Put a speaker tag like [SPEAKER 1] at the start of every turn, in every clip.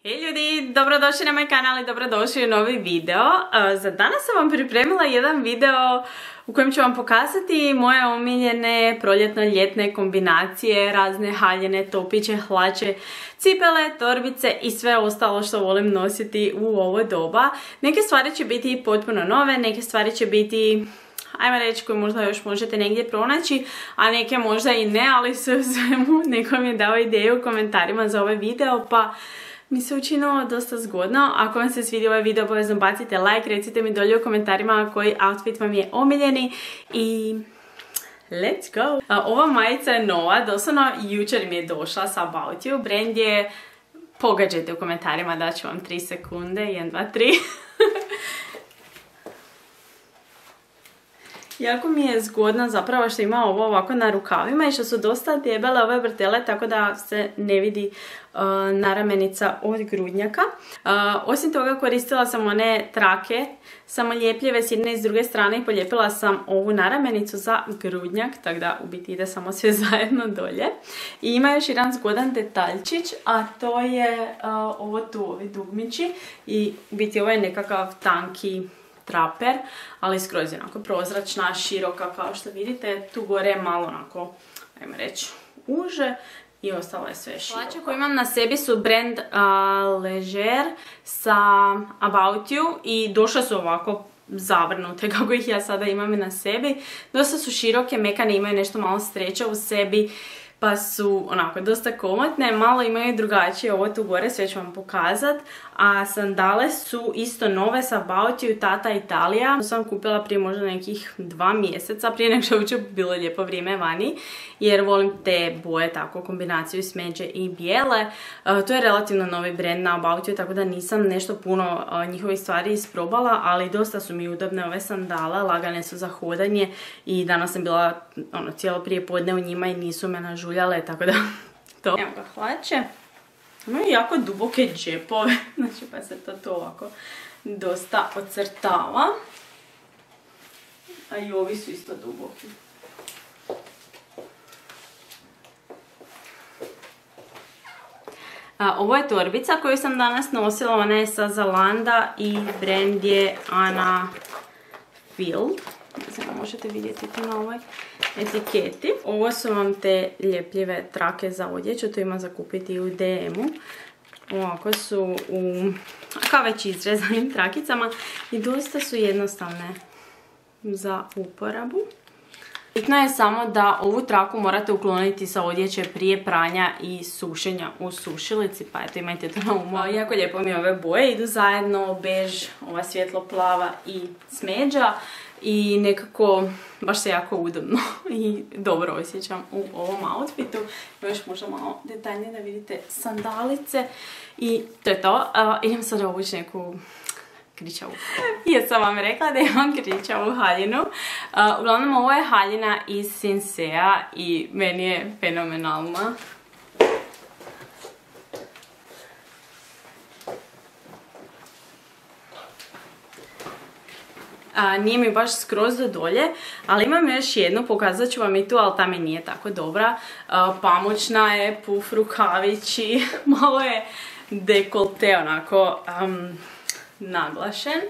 [SPEAKER 1] Hej ljudi, dobrodošli na moj kanal i dobrodošli u novi video. Za danas sam vam pripremila jedan video u kojem ću vam pokazati moje omiljene proljetno-ljetne kombinacije, razne haljine, topiće, hlače, cipele, torbice i sve ostalo što volim nositi u ovo doba. Neke stvari će biti potpuno nove, neke stvari će biti, ajmo reći, koje možda još možete negdje pronaći, a neke možda i ne, ali sve u svemu neko mi je dao ideju u komentarima za ovaj video, pa mi se učinilo dosta zgodno. Ako vam se svidio ovaj video, obavezno bacite like, recite mi dolje u komentarima koji outfit vam je omiljeni i let's go! Ova majica je nova, doslovno jučer mi je došla sa About You. Brand je, pogađajte u komentarima, daću vam 3 sekunde, 1, 2, 3. Jako mi je zgodna zapravo što ima ovo ovako na rukavima i što su dosta debele ove bretele, tako da se ne vidi naramenica od grudnjaka. Osim toga koristila sam one trake samoljepljive s jedne i s druge strane i polijepila sam ovu naramenicu za grudnjak, tako da u biti ide samo sve zajedno dolje. I ima još jedan zgodan detaljčić, a to je ovo tu, ovi dugmići, i u biti ovo je nekakav tanki traper, ali skroz je onako prozračna, široka, kao što vidite. Tu gore je malo onako, ajmo reći, uže i ostalo je sve široko. Hlače koje imam na sebi su brand Leger sa About You i došle su ovako zavrnute kako ih ja sada imam na sebi. Dosta su široke, mekane, imaju nešto malo streča u sebi, pa su onako dosta komotne, malo imaju drugačije ovo tu gore, sve ću vam pokazat. A sandale su isto nove sa About You, Tata Italija. To sam kupila prije možda nekih 2 mjeseca, prije nego što je uopće bilo lijepo vrijeme vani, jer volim te boje, tako kombinaciju smeđe i bijele. To je relativno novi brand na About You, tako da nisam nešto puno njihovih stvari isprobala, ali dosta su mi udobne ove sandale, lagane su za hodanje i danas sam bila cijelo prije podne u njima i nisu me nažuljale, tako da to. Evo ga hlače. Imaju jako duboke džepove, znači pa se to ovako dosta ocrtava. A i ovi su isto duboki. Ovo je torbica koju sam danas nosila, ona je sa Zalanda i brand je Anna Field. Ne znam, možete vidjeti to na ovoj etiketi. Ovo su vam te ljepljive trake za odjeću, to ima za kupiti u DM-u. Ovako su u kao već izrezanim trakicama i dosta su jednostavne za uporabu. Bitno je samo da ovu traku morate ukloniti sa odjeće prije pranja i sušenja u sušilici, pa eto, imajte to na umu. Jako lijepo mi ove boje idu zajedno, bež, ova svjetlo plava i smeđa. I nekako baš se jako udobno i dobro osjećam u ovom outfitu. Još možda malo detaljnije da vidite sandalice. I to je to. Idem sada obući neku kričavu. Ja sam vam rekla da imam kričavu haljinu. Uglavnom, ovo je haljina iz Sinsea i meni je fenomenalna. Nije mi baš skroz do dolje, ali imam još jednu, pokazat ću vam i tu, ali ta mi nije tako dobra. Pamučna je, puf rukavići, malo je dekolte onako naglašen.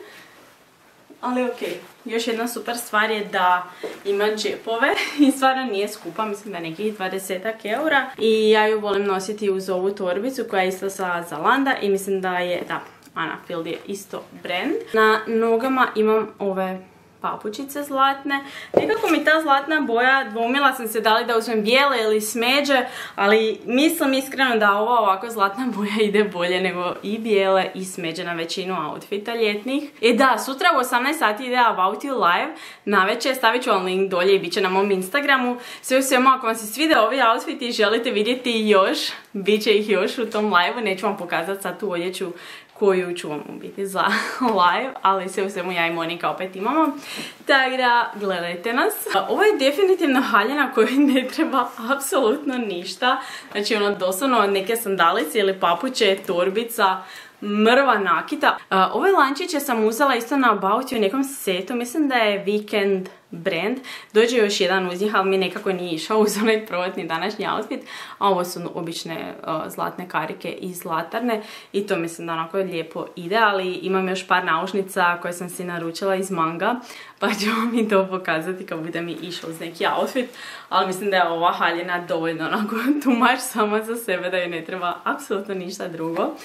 [SPEAKER 1] Ali ok, još jedna super stvar je da ima džepove i stvarno nije skupa, mislim da nekih 20 eura. I ja ju volim nositi uz ovu torbicu koja je isto sa Zalanda i mislim da je, da, Anna Field je isto brand. Na nogama imam ove papučice zlatne. Nekako mi ta zlatna boja, dvomila sam se da li da uzmem bijele ili smeđe, ali mislim iskreno da ova ovako zlatna boja ide bolje nego i bijele i smeđe na većinu outfita ljetnih. Da, sutra u 18 sati ide About You live, navečer, stavit ću vam link dolje i bit će na mom Instagramu. Sve u svemu, ako vam se svide ovi outfiti i želite vidjeti još, bit će ih još u tom live-u, neću vam pokazati sad tu odjeću koju ću vam biti za live, ali sve u svemu ja i Monika opet imamo. Tako da, gledajte nas. Ovo je definitivno haljina koju ne treba apsolutno ništa. Znači ono doslovno neke sandalice ili papuče, torbica, mrva nakita. Ove lančiće sam uzela isto na About You u nekom setu, mislim da je Weekend brand. Dođe još jedan uz njih, ali mi nekako nije išao uz onaj prvotni današnji outfit. A ovo su obične zlatne karike i zlatarne i to mislim da onako lijepo ide, ali imam još par naušnica koje sam si naručila iz Manga, pa ću vam i to pokazati kad bude mi išao uz neki outfit. Ali mislim da je ova haljina dovoljno onako tumač sama za sebe, da joj ne treba apsolutno ništa drugo.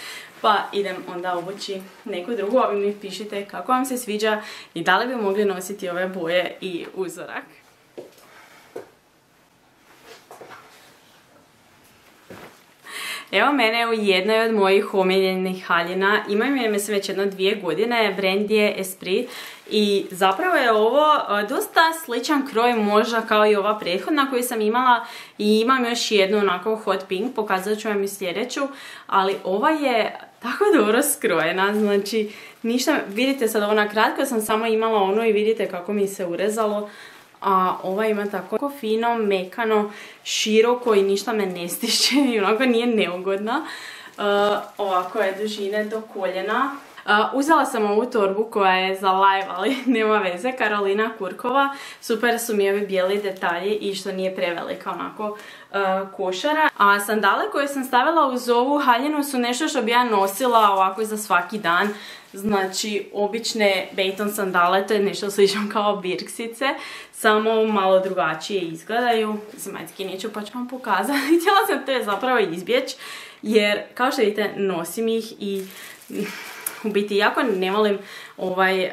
[SPEAKER 1] Pa idem onda obući neku drugu, a vi mi pišite kako vam se sviđa i da li bi mogli nositi ove boje i uzorak. Evo mene u jednoj od mojih omiljenih haljina. Imam je mislim već jedno 2 godine, brand je Esprit i zapravo je ovo dosta sličan kroj možda kao i ova prethodna koju sam imala i imam još jednu onako hot pink, pokazat ću vam i sljedeću, ali ova je tako dobro skrojena, znači ništa, vidite sad ovo na kratko sam samo imala ono i vidite kako mi se urezalo. A ova ima tako fino, mekano, široko i ništa me ne stišće i onako nije neugodna. Ovako je dužine do koljena. Uzela sam ovu torbu koja je za live, ali nema veze, Karolina Kurkova. Super su mi ovi bijeli detalji i što nije prevelika onako košara. A sandale koje sam stavila uz ovu haljinu su nešto što bi ja nosila ovako za svaki dan. Znači obične Bejton sandale, to je nešto slično kao birksice, samo malo drugačije izgledaju. Mislim, ajde skinit pa ću vam pokazati. Htjela sam te zapravo izbjeći jer kao što vidite nosim ih i u biti jako ne volim ovaj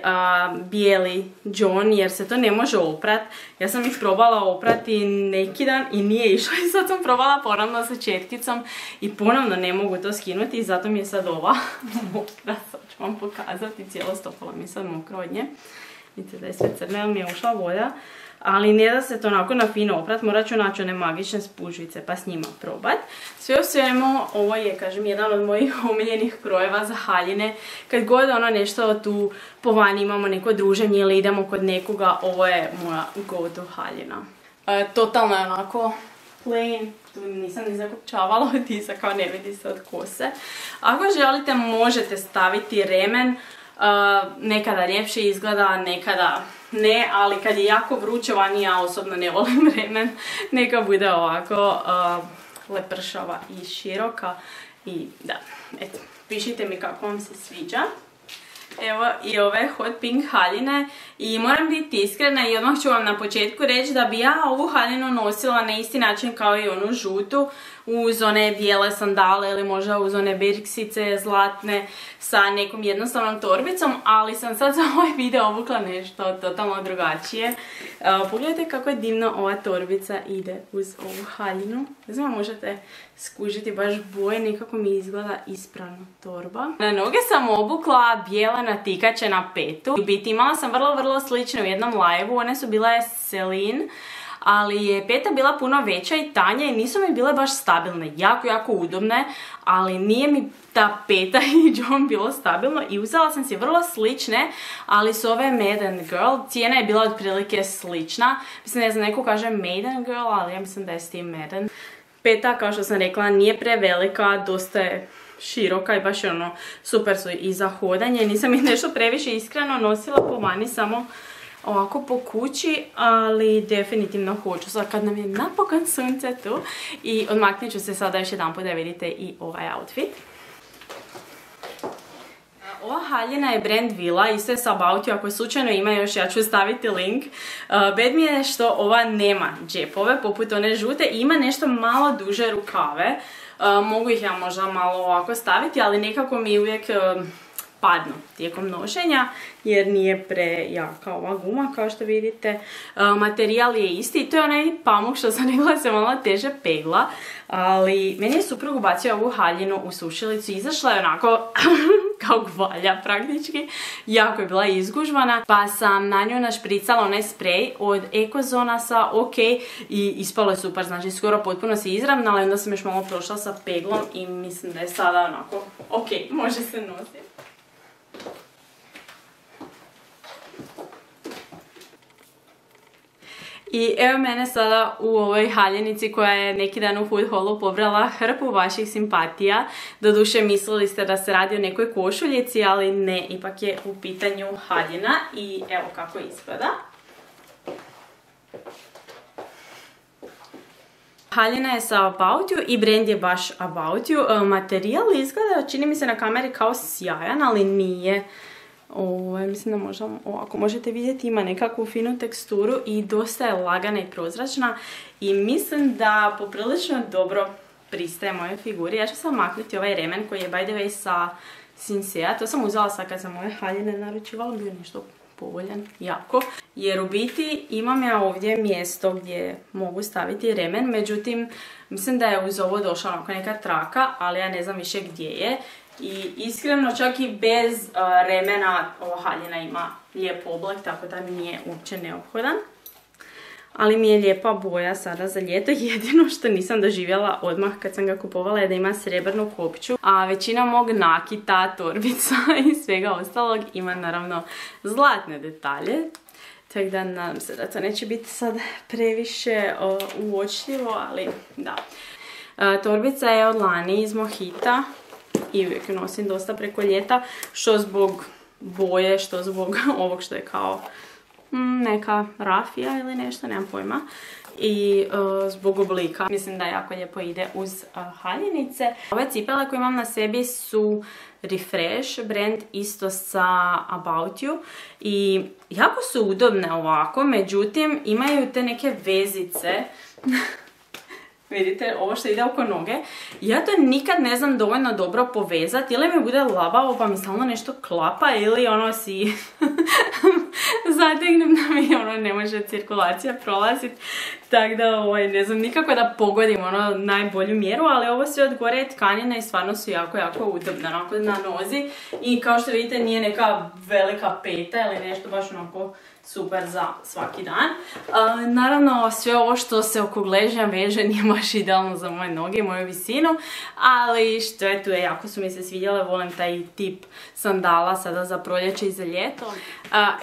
[SPEAKER 1] bijeli džon jer se to ne može oprat. Ja sam ih probala oprati neki dan i nije išlo i sad sam probala ponovno sa četkicom i ponovno ne mogu to skinuti i zato mi je sad ova mokra. Sad ću vam pokazati, cijelo stopalo mi je sad mokro od nje. Vidite da je sve crne, ali mi je ušla voda. Ali ne da se to onako na fino oprat, morat ću naći one magične spužvice pa s njima probat. Sve u svemu, ovo je, kažem, jedan od mojih omiljenih krojeva za haljine. Kad god ono nešto tu po vani imamo neko druženje ili idemo kod nekoga, ovo je moja go-to haljina. Totalno je onako plain, tu nisam ni zakopčavala od tisa, kao ne vidi se od kose. Ako želite možete staviti remen, nekada ljepše izgleda, nekada ne, ali kad je jako vruće vani, ja osobno ne volim remen, neka bude ovako lepršava i široka i da, eto, pišite mi kako vam se sviđa. Evo i ove hot pink haljine i moram biti iskrena i odmah ću vam na početku reći da bi ja ovu haljinu nosila na isti način kao i onu žutu uz one bijele sandale ili možda uz one birksice zlatne sa nekom jednostavnom torbicom, ali sam sad za ovaj video obukla nešto totalno drugačije. Pogledajte kako je divno ova torbica ide uz ovu haljinu. Ne znam, možete skužiti baš boje, nekako mi izgleda ispravno torba. Na noge sam obukla bijele natikače na petu. U biti imala sam vrlo slične u jednom live-u, one su bile Celine, ali je peta bila puno veća i tanja i nisu mi bile baš stabilne, jako udobne, ali nije mi ta peta i džon bilo stabilno i uzela sam si vrlo slične, ali su ove Maiden Girl, cijena je bila otprilike slična, mislim ne znam, neko kaže Maiden Girl, ali ja mislim da je s tim Maiden. Peta, kao što sam rekla, nije prevelika, dosta je široka i baš ono, super su i za hodanje, nisam ih nešto previše iskreno nosila po vani, samo ovako po kući, ali definitivno hoću sad kad nam je napokon sunce tu i odmaknut ću se sada još jedan put da vidite i ovaj outfit. Ova haljina je brand Villa, isto je sa About You, ako slučajno ima još ja ću staviti link. Bed mi je što ova nema džepove poput one žute i ima nešto malo duže rukave. Mogu ih ja možda malo ovako staviti, ali nekako mi uvijek padnu tijekom nošenja jer nije prejaka ova guma kao što vidite. Materijal je isti i to je onaj pamuk što sam rekla se malo teže pegla, ali meni je suprug ubacio ovu haljinu u sušilicu i izašla je onako kao gvalja praktički, jako je bila izgužvana, pa sam na nju našpricala onaj sprej od Ekozona sa OK i ispalo je super, znači skoro potpuno se izravnala i onda sam još malo prošla sa peglom i mislim da je sada onako OK, može se nositi. I evo mene sada u ovoj haljenici koja je neki dan u food hallu pobrala hrpu vaših simpatija. Doduše mislili ste da se radi o nekoj košuljici, ali ne, ipak je u pitanju haljina i evo kako izgleda. Haljina je sa About You i brand je baš About You. Materijal izgleda, čini mi se na kameri kao sjajan, ali nije. Mislim da možda ovako možete vidjeti, ima nekakvu finu teksturu i dosta je lagana i prozračna. I mislim da poprilično dobro pristaje moje figuri. Ja ću sam maknuti ovaj remen koji je by the way sa Sinsea. To sam uzela sad kad sam ove haljine naručivala, bio nešto povoljan, jako. Jer u biti imam ja ovdje mjesto gdje mogu staviti remen, međutim mislim da je uz ovo došla onako neka traka, ali ja ne znam više gdje je. I iskreno čak i bez remena ova haljina ima lijep oblak, tako da mi nije uopće neophodan. Ali mi je lijepa boja sada za ljeto. Jedino što nisam doživjela odmah kad sam ga kupovala je da ima srebrnu kopču. A većina mog nakita, torbica i svega ostalog ima naravno zlatne detalje. Tako da nadam se da to neće biti sad previše uočljivo, ali da. Torbica je od lani iz Mohita i uvijek ju nosim dosta preko ljeta. Što zbog boje, što zbog ovog što je kao neka rafija ili nešto, nemam pojma. I zbog oblika. Mislim da jako lijepo ide uz haljinice. Ove cipele koje imam na sebi su Refresh, brand isto sa About You. I jako su udobne ovako, međutim imaju te neke vezice. Vidite, ovo što ide oko noge. Ja to nikad ne znam dovoljno dobro povezati. Ili mi bude labavo pa mi stalno nešto klapa ili ono si zategnem da mi ono ne može cirkulacija prolaziti. Tako da ne znam nikako da pogodim ono najbolju mjeru, ali ovo sve od gore je tkanina i stvarno su jako, jako udobne onako na nozi. I kao što vidite nije neka velika peta ili nešto baš onako super za svaki dan. Naravno sve ovo što se oko gležnja veže nije baš idealno za moje noge i moju visinu, ali što je tu, jako su mi se svidjele, volim taj tip sandala sada za proljeće i za ljeto.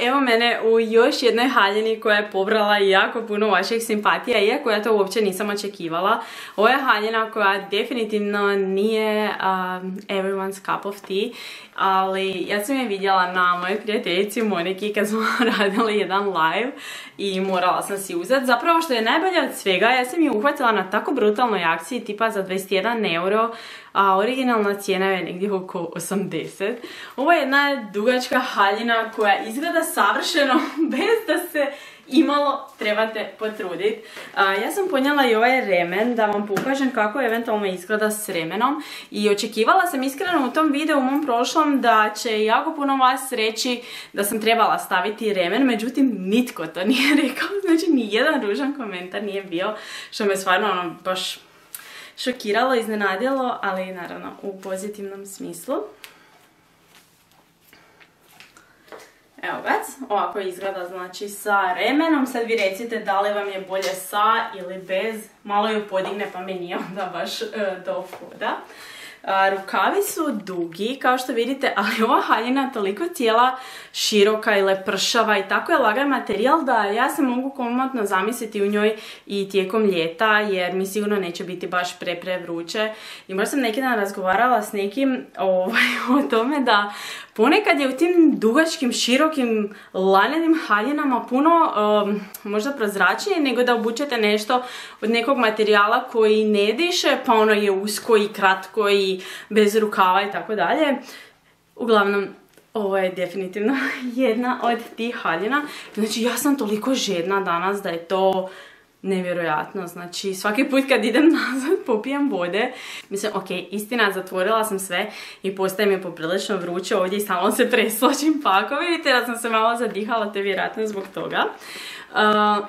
[SPEAKER 1] Evo mene u još jednoj haljini koja je pobrala jako puno vaših simpatija, iako ja to uopće nisam očekivala. Ovo je haljina koja definitivno nije everyone's cup of tea, ali ja sam je vidjela na mojoj prijateljici Moniki kad smo radili jedan live i morala sam si uzeti. Zapravo što je najbolje od svega, ja sam je uhvatila na tako brutalnoj akciji tipa za 21 euro, a originalna cijena je negdje oko 80. Ovo je jedna dugačka haljina koja izgleda savršeno bez da se imalo trebate potruditi. Ja sam ponijela i ovaj remen da vam pokažem kako eventualno izgleda s remenom i očekivala sam iskreno u tom videu u mom prošlom da će jako puno vas reći da sam trebala staviti remen, međutim nitko to nije rekao, znači ni jedan ružan komentar nije bio, što me stvarno baš šokiralo, iznenadilo, ali naravno u pozitivnom smislu. Evo ga, ovako izgleda znači sa remenom. Sad vi recite da li vam je bolje sa ili bez. Malo ju podigne pa mi nije onda baš do hoda. Rukavi su dugi kao što vidite, ali ova haljina toliko cijela široka i lepršava i tako je lagan materijal da ja se mogu komotno zamisliti u njoj i tijekom ljeta jer mi sigurno neće biti baš vruće. I možda sam neki dan razgovarala s nekim o tome da ponekad je u tim dugačkim, širokim, lanenim haljinama puno možda prozračnije nego da obučete nešto od nekog materijala koji ne diše, pa ono je usko i kratko i bez rukava i tako dalje. Uglavnom, ovo je definitivno jedna od tih haljina. Znači, ja sam toliko žedna danas da je to nevjerojatno. Znači, svaki put kad idem nazad popijem vode. Mislim, ok, istina, zatvorila sam sve i postaje mi poprilično vruće ovdje i stalno se presločim, pa ako vidite da sam se malo zadihala, to je vjerojatno zbog toga.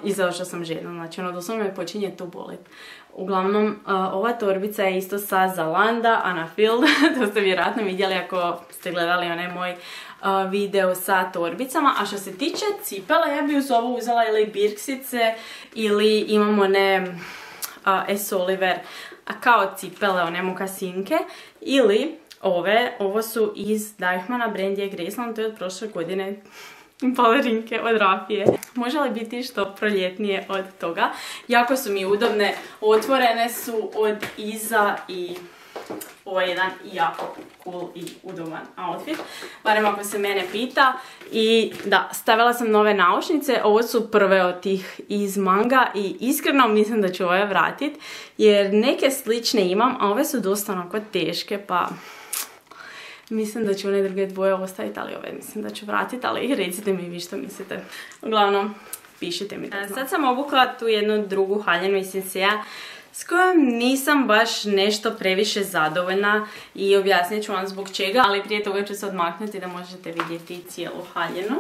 [SPEAKER 1] I zato što sam žedna, znači ono doslovno me počinje to boliti. Uglavnom, ova torbica je isto sa Zalanda, Anafield, to ste vjerojatno vidjeli ako ste gledali onaj moj video sa torbicama. A što se tiče cipela, ja bi uz ovo uzela ili birksice ili imamo one S. Oliver kao cipele, one mokasinke, ili ovo su iz Deichmanna, brand je Graceland, to je od prošle godine. Balerinke od rafije. Može li biti što proljetnije od toga? Jako su mi udobne, otvorene su od iza i ovo je jedan jako cool i udoban outfit, barem ako se mene pita. I da, stavila sam nove naušnice, ovo su prve od tih iz Manga i iskreno mislim da ću ove vratiti, jer neke slične imam, a ove su dosta onako teške, pa mislim da ću one druge dvoje ostaviti, ali ove mislim da ću vratiti, ali recite mi vi što mislite. Uglavnom, pišite mi. Sad sam obukla tu jednu drugu haljinu iz Sinsea, s kojom nisam baš nešto previše zadovoljna i objasnit ću vam zbog čega, ali prije toga ću se odmaknuti da možete vidjeti cijelu haljinu.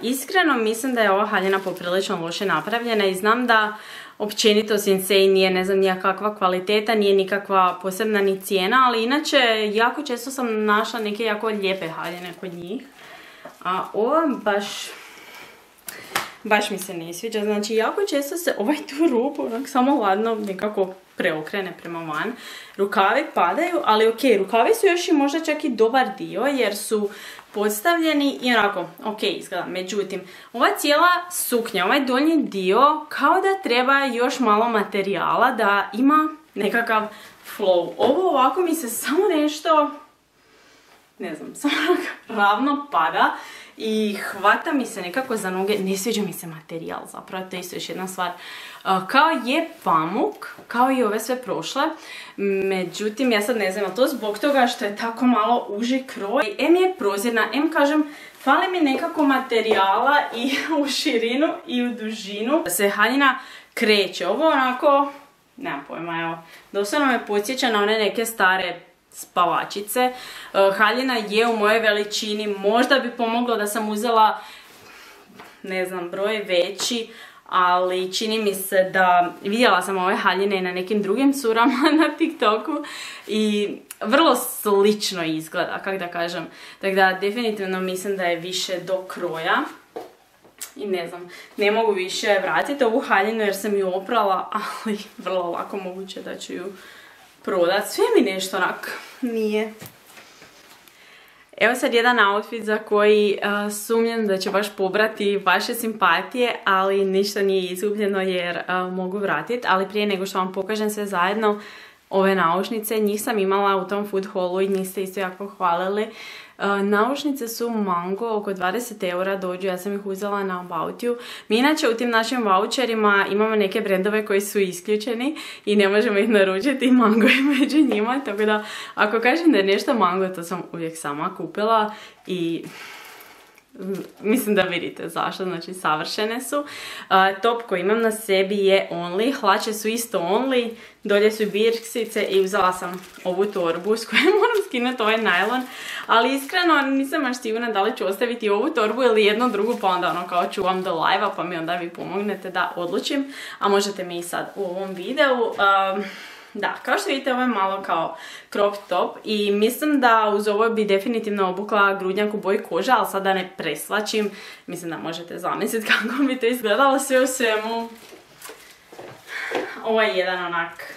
[SPEAKER 1] Iskreno mislim da je ova haljina poprilično loše napravljena i znam da općenito Sinsei nije ne znam nijakakva kvaliteta, nije nikakva posebna ni cijena, ali inače jako često sam našla neke jako lijepe haljine kod njih. A ova baš mi se ne sviđa, znači jako često se ovaj tu rub onak samo ladno nekako preokrene prema van. Rukavi padaju, ali ok, rukavi su još i možda čak i dobar dio jer su podstavljeni i onako ok izgleda. Međutim, ova cijela suknja, ovaj donji dio kao da treba još malo materijala da ima nekakav flow. Ovo ovako mi se samo nešto, ne znam, samo ravno pada i hvata mi se nekako za noge, ne sviđa mi se materijal zapravo, to je isto još jedna stvar. Kao je pamuk, kao i ove sve prošle, međutim ja sad ne znam, to zbog toga što je tako malo uži kroj. M je prozirna, M kažem, fali mi nekako materijala i u širinu i u dužinu. Se haljina kreće, ovo onako, nemam pojma, evo, doslovno me podsjeća na one neke stare spavačice. Haljina je u mojoj veličini, možda bi pomoglo da sam uzela, ne znam, broj veći, ali čini mi se da vidjela sam ove haljine na nekim drugim curama na TikToku i vrlo slično izgleda, kako da kažem. Tako da definitivno mislim da je više do kroja i ne znam, ne mogu više vratiti ovu haljinu jer sam ju oprala, ali vrlo lako moguće da ću ju prodat. Sve mi nešto onak nije. Evo sad jedan outfit za koji sumnjam da će baš pobrati vaše simpatije, ali ništa nije izgubljeno jer mogu vratiti. Ali prije nego što vam pokažem sve zajedno, ove naušnice, njih sam imala u tom food hallu i njih ste isto jako hvalili. Naušnice su Mango, oko 20 eura dođu, ja sam ih uzela na About You. Mi inače u tim našim voucherima imamo neke brendove koji su isključeni i ne možemo ih naručiti i Mango je među njima, tako da ako kažem da je nešto Mango, to sam uvijek sama kupila i mislim da vidite zašto, znači savršene su. Top koji imam na sebi je Only, hlače su isto Only, dolje su birksice i uzela sam ovu torbu s kojom moram skinuti ovaj najlon, ali iskreno nisam baš sigurna da li ću ostaviti ovu torbu ili jednu drugu, pa onda ono kao čuvam do live-a pa mi onda vi pomognete da odlučim, a možete mi i sad u ovom videu. Da, kao što vidite ovo je malo kao crop top i mislim da uz ovo bi definitivno obukla grudnjak u boji kože, ali sad da ne preslačim, mislim da možete zamisliti kako bi to izgledalo sve u svemu. Ovo je jedan onak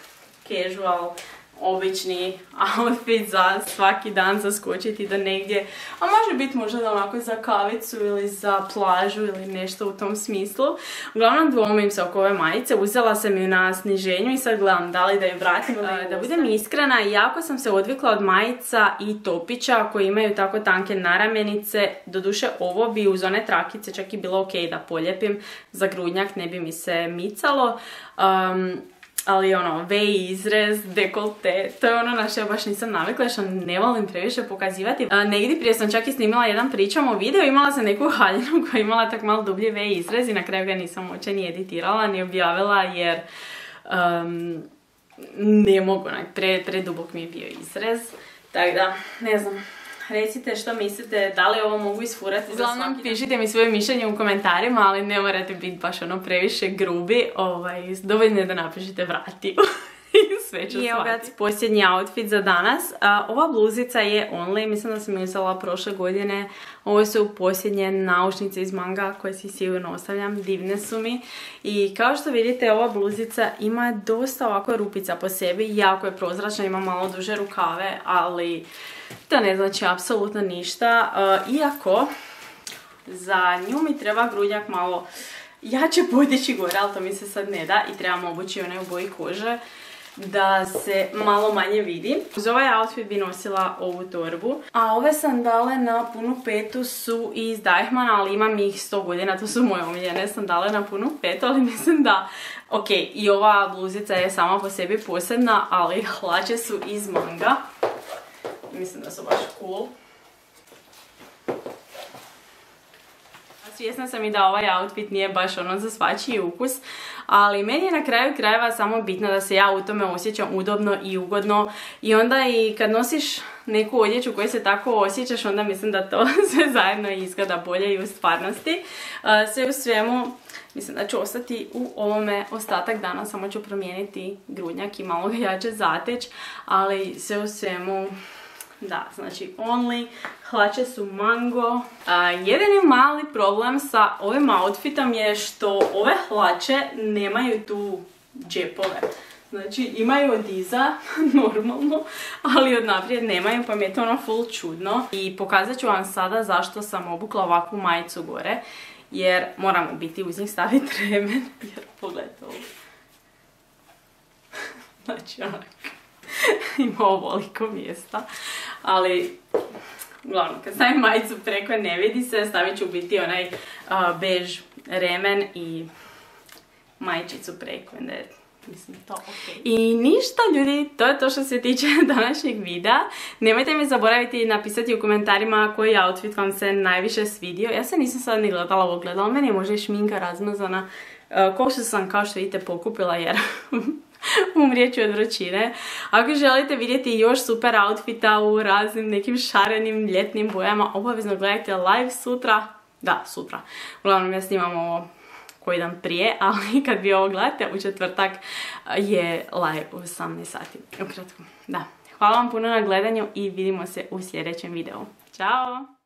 [SPEAKER 1] casual, obični outfit za svaki dan zaskočiti do negdje, a može biti možda onako za kavicu ili za plažu ili nešto u tom smislu. Uglavnom dvomim se oko ove majice, uzela sam ju na sniženju i sad gledam da li da ju vratim. Da budem iskrena, jako sam se odvikla od majica i topića koji imaju tako tanke naramenice, doduše ovo bi uz one trakice čak i bilo ok da poljepim, za grudnjak ne bi mi se micalo. Ali ono, V izrez, dekolte, to je ono na što ja baš nisam navikla, što ne volim previše pokazivati. Negdje prije sam čak i snimila jedan pričamo video, imala sam neku haljinu koja je imala tak malo dublji V izrez i na kraju ga nisam uopće ni editirala, ni objavila jer ne mogu, predubok mi je bio izrez. Tako da, ne znam. Recite što mislite, da li ovo mogu isfurati za svaki dan. Pišite mi svoje mišljenje u komentarima, ali ne morate biti baš ono previše grubi. Dovoljno je da napišite vrati. Sve ću shvatiti. Posljednji outfit za danas. Ova bluzica je Only, mislim da sam ju uzela prošle godine. Ovo su posljednje naušnice iz Manga koje si sigurno ostavljam, divne su mi. I kao što vidite ova bluzica ima dosta ovako rupica po sebi, jako je prozračna, ima malo duže rukave, ali to ne znači apsolutno ništa. Iako Za nju mi treba grudnjak malo jače podići gore, ali to mi se sad ne da i trebamo obući onaj u boji kože da se malo manje vidi. Uz ovaj outfit bi nosila ovu torbu. A ove sandale na punu petu su iz Deichmanna, ali imam ih 100 godina. To su moje omiljene sandale na punu petu, ali mislim da... Ok, i ova bluzica je sama po sebi posebna, ali hlače su iz Manga. Mislim da su baš cool. Svjesna sam i da ovaj outfit nije baš ono za svačiji ukus, ali meni je na kraju krajeva samo bitno da se ja u tome osjećam udobno i ugodno i onda i kad nosiš neku odjeću koju se tako osjećaš, onda mislim da to sve zajedno izgleda bolje i u stvarnosti. Sve u svemu, mislim da ću ostati u ovome ostatak dana, samo ću promijeniti grudnjak i malo ga jače zateć, ali sve u svemu... Da, znači Only, hlače su Mango. Jedini mali problem sa ovim outfitom je što ove hlače nemaju tu džepove. Znači imaju od iza, normalno, ali od naprijed nemaju, pa mi je to ono full čudno. I pokazat ću vam sada zašto sam obukla ovakvu majicu gore, jer moramo biti uz njih staviti remen, jer pogledajte ovo. Znači onak. Ima ovoliko mjesta, ali uglavnom kad stavim majicu preko ne vidi se, stavit ću biti onaj bež remen i majičicu preko, mislim to ok. I ništa ljudi, to je to što se tiče današnjeg videa. Nemojte mi zaboraviti napisati u komentarima koji outfit vam se najviše svidio. Ja se nisam sad ni gledala ovo ogledalo, meni je možda i šminka razmazana. Koštu sam kao što vidite pokupila jer... umrijet ću od vrućine. Ako želite vidjeti još super outfita u raznim nekim šarenim ljetnim bojama, obavezno gledajte live sutra. Da, sutra. Uglavnom ja snimam ovo koji dan prije, ali kad vi ovo gledate u četvrtak je live u 18 sati. Ukratko, da. Hvala vam puno na gledanju i vidimo se u sljedećem videu. Ćao!